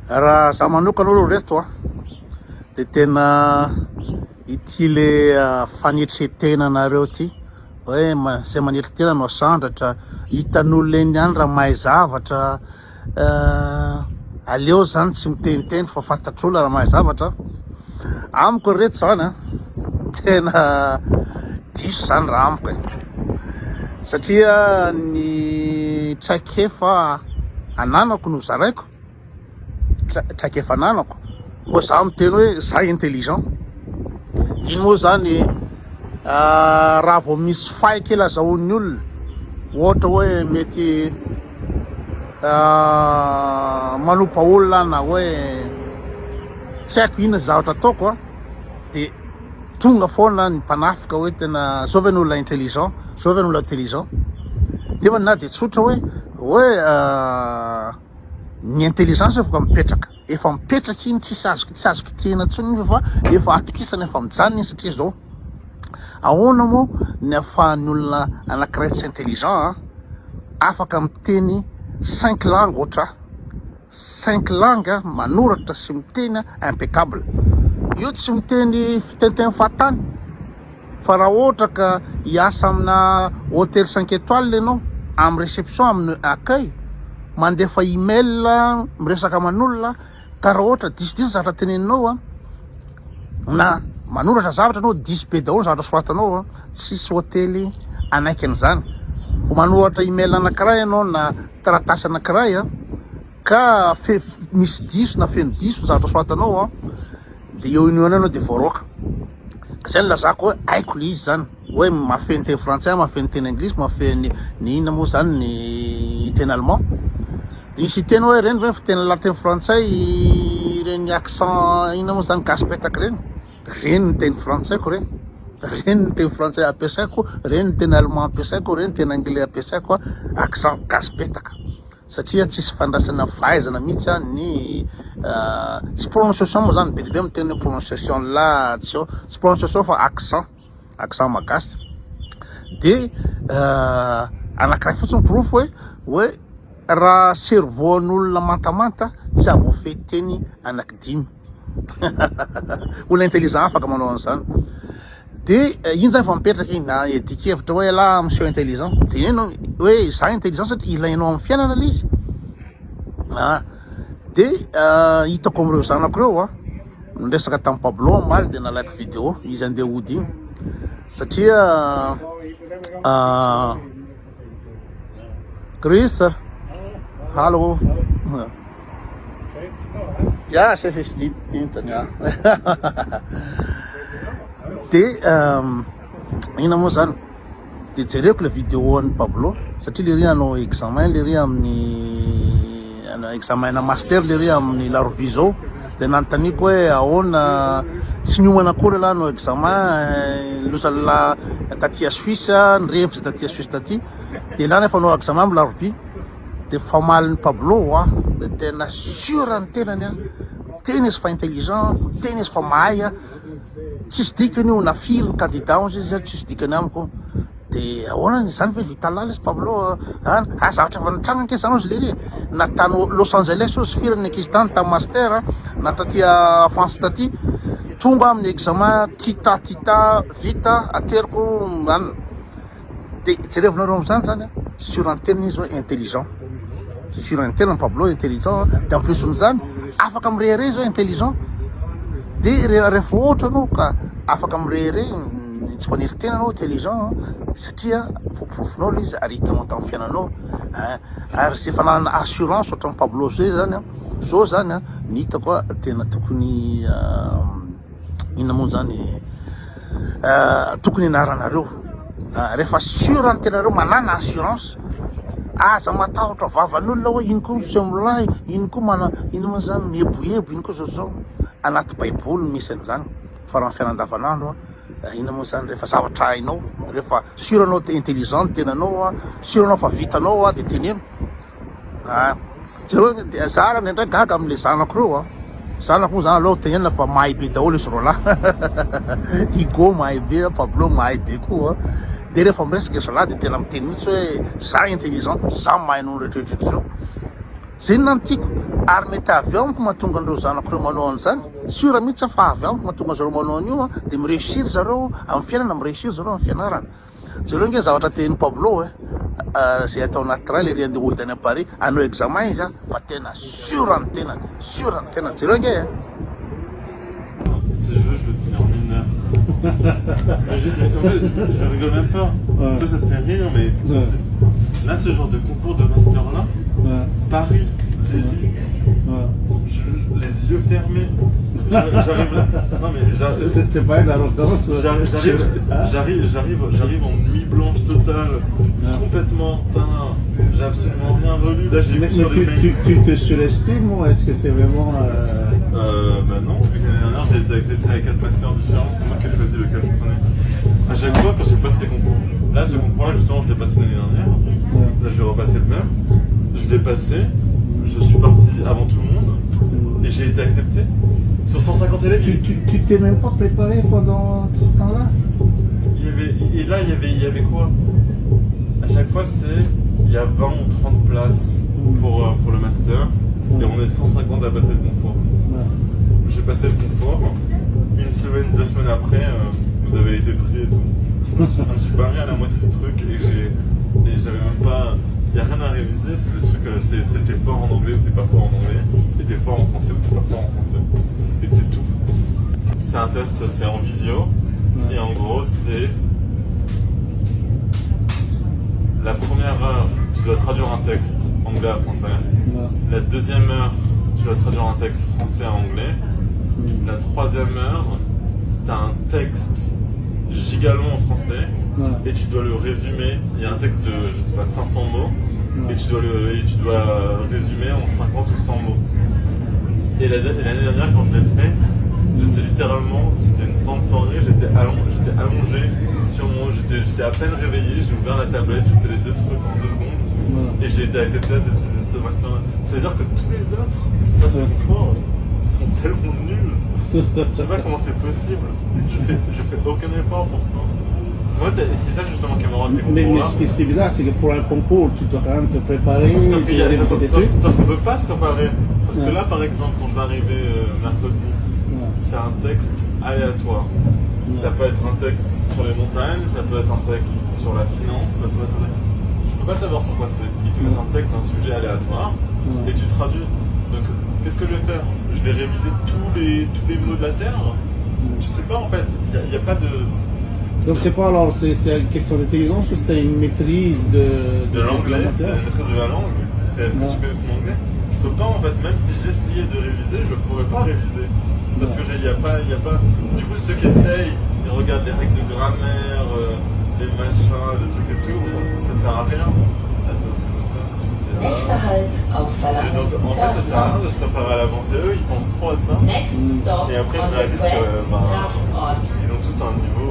raha za manokana aloha reto de tena ity le fanetretenanareo ty hoe zay manetretena no sandratra hitan'olona eny any raha mahay zavatra aleo zany tsy miteniteny fa fantatr'olona raha mahay zavatra amiko reto zany tena diso zany raha amiko satria ny traikefa ananako no zaraiko traikefa ananako mo za miteny hoe za intelligent iny moa zany raha vao misy faiky lazaon'ny olona ohatra hoe mety manompa olona na hoe tsy haiko inona zavatra ataoko de tonga foana ny mpanafika hoe tena zao ve ny olona intelligent zao ve ny olona intelligent nefa na de tsotra hoe ny intelligence efa mipetraka iny tsy azo kitihana intsony fa efa atokisana efa mijanona iny satria zao ahoana moa ny ahafahan'ny olona anankiray tsy intelligent afaka miteny 5 langues ohatra 5 langues manoratra sy miteny impeccable io tsy miteny fitenteny fahatany fa raha ohatra ka hiasa amina hôtel 5 étoiles ianao amin'ny réception amin'ny accueil mandefa email miresaka aman'olona ka raha ohatra diso zavatra teneninao na manoratra zavatra anao 10 be daholo zavatra soratanao tsisy hôtely anaiky an'izany ho manoratra email anankiray ianao na taratasy anankiray ka misy diso na feno diso zavatra soratanao de eo ino anao de voaroaka zay ny lazako hoe haiko le izy zany hoe mafeny teny français mafeny teny anglisy mafeny ny inona moa zany ny teny allemand de misy teny hoe reny ve fiteny lateny français reny accent inona moa zany gaspetaka reny ny teny français ko reny ny teny français ampiasaiko reny ny teny allemand ampiasaiko reny ny teny anglais ampiasaiko accent gaspetaka satria tsisy fandraisana fahaizana mihitsy ny tsy prononciation moa zany be dia be miteny prononciation la tsy prononciation fa accent magasy de anankiray fotsiny proof hoe raha cerveau n'olona mantamanta tsy avoafehy teny anankidimy olona intelligent afaka manao an'izany de iny zany fa mipetraka iny na edikevitra hoe la monsieur intelligent de ino hoe za intelligent satria ilainao amin'ny fiainana le izy de hitako am'ireo zanako reo niresaka tamin'ny Pablo maly de nalaiko vidéo izy andeha ody igny satria Chris hallå ja chef inte de ina moa zany de jereko le vidéo an'ny Pablo satria le ry anao examen le ry amin'ny examen na master le ry amin'ny larobia zao de nanotaniko hoe ahoana tsy miomana akory la anao examen losa la taty a Suisse nirevitra taty a Suisse taty de lana efa anao examen amin'ny larobia de famalin'ny Pablo de tena sûr ny tenany tena izy fa intelligent tena izy fa mahay tsisy dikany io na firy ny candidat on izy tsisy dikany amiko de ahoana zany ve vita lala izy Pablo zavatra efa nitranga ankesana izy lery na tany Los Angeles ozy firy ny ankizy tany tamin'ny master na taty a France taty tonga amin'ny examen tita vita ateriko any de jerevinareo am'izany zany sur ny tenany izy hoe intelligent sur ny tenany Pablo intelligent de en plus n'izany afaka mirehire izy hoe intelligent de rehefa ohatra anao ka afaka mirehire tsy manery tena anao intelligent satria foprofonao le izy ary hitanao tamin'ny fiainanao ary ze fananana assurance ohatran'ny Pablo zao zany ny hitako tena tokony inona moa zany tokony anaranareo rehefa sûr ny tenareo manana assurance aza matahotra vavan'olona hoe iny koa misy am'lahy iny koa mana ino moa zany mieboebo iny koa zao anaty baiboly misy an'izany fa raha ny fiainandavanandro ina moa zany rehefa zavatra hainao rehefa sûr anao intelligent tenanao sûr anao fa vitanao de teneno jereo de zara ndraindray gaga am'le zanako reo zanako moa zany aloha tenenina fa mahay be daholo izy roa lahy Igo mahay be Pablo mahay be koa de rehefa miresaka zalahy de tena miteny mihitsy hoe za intelligent za mahay noho rehetrarehetra zao zay no tiako ary mety avy amiko mahatonga andreo zanako reo manao an'izany sura mihitsy fa avy amiko mahatonga zareo manao an'io a de miréussir zareo amin'ny fiainana miréussir zareo amin'ny fianarana zareo nge zavatra tenin'ny Pablo zay atao anaty raha le rian'de olona any à Paris anao examen izy a fa tena surany tena zareo nge Si je veux, je le finis en 1 heure. En fait, je rigole même pas. Ouais. Toi, ça te fait rire, mais Ouais. là, ce genre de concours de master-là, Ouais. Paris, l'élite, Ouais. les yeux fermés. J'arrive là. Non, mais j'arrive. C'est pas une arrogance. J'arrive en nuit blanche totale, complètement en retard. J'ai absolument rien relu. Là, j'ai Mais vu sur les mails. tu te surestimes ou est-ce que c'est vraiment. Bah non, vu que l'année dernière j'ai été accepté à 4 masters différents, c'est moi qui ai choisi lequel je prenais. À chaque fois quand j'ai passé ces concours, là ce concours là justement je l'ai passé l'année dernière, là je vais repasser le même, je l'ai passé, je suis parti avant tout le monde et j'ai été accepté. Sur 150 élèves, Tu t'es même pas préparé pendant tout ce temps-là? il y avait quoi? À chaque fois il y a 20 ou 30 places pour le master et on est 150 à passer le concours. J'ai passé le concours, 1 semaine, 2 semaines après, vous avez été pris et tout. Je me suis barré à la moitié du truc et j'avais même pas. Il n'y a rien à réviser, c'est des trucs, c'est t'es fort en anglais ou t'es pas fort en anglais, et t'es fort en français ou t'es pas fort en français. Et c'est tout. C'est un test, c'est en visio, et en gros, c'est. La première heure, tu dois traduire un texte anglais à français. La deuxième heure, tu dois traduire un texte français à anglais. La troisième heure, tu as un texte gigalong en français et tu dois le résumer. Il y a un texte de, je sais pas, 500 mots et tu dois résumer en 50 ou 100 mots. Et l'année dernière, quand je l'ai fait, j'étais littéralement, c'était une fin de soirée, j'étais allongé sur mon, j'étais à peine réveillé, j'ai ouvert la tablette, j'ai fait les 2 trucs en 2 secondes et j'ai été accepté à ce master. Ça veut dire que tous les autres, là c'est fort. Ils sont tellement nuls. Je sais pas comment c'est possible. Je fais aucun effort pour ça. Parce qu'en fait, c'est ça justement qui m'a rendu compte. Mais ce qui est bizarre, c'est que pour un concours, tu dois quand même te préparer. Sauf qu'on peut pas se préparer. Parce que là, par exemple, quand je vais arriver mercredi, c'est un texte aléatoire. Ça peut être un texte sur les montagnes, ça peut être un texte sur la finance, ça peut être. Je peux pas savoir sur quoi c'est. Ils te mettent un texte d'un sujet aléatoire et tu traduis. Donc, qu'est-ce que je vais faire? Je vais réviser tous les mots de la Terre? Je sais pas en fait, il n'y a pas de... Donc c'est pas alors, c'est une question d'intelligence ou c'est une maîtrise de l'anglais? C'est une maîtrise de la langue? C'est est-ce que tu connais ton anglais? Je peux pas en fait, même si j'essayais de réviser, je pourrais pas réviser. Parce que il y a pas... Du coup ceux qui essayent, ils regardent les règles de grammaire, les machins, les trucs et tout, ça sert à rien. Attends, c'est comme ça, Nächster Halt auf et donc en fait ça sert à rien de se préparer à l'avance et eux ils pensent trop à ça Next stop et après on je the réalise West que Grafenort. ils ont tous un niveau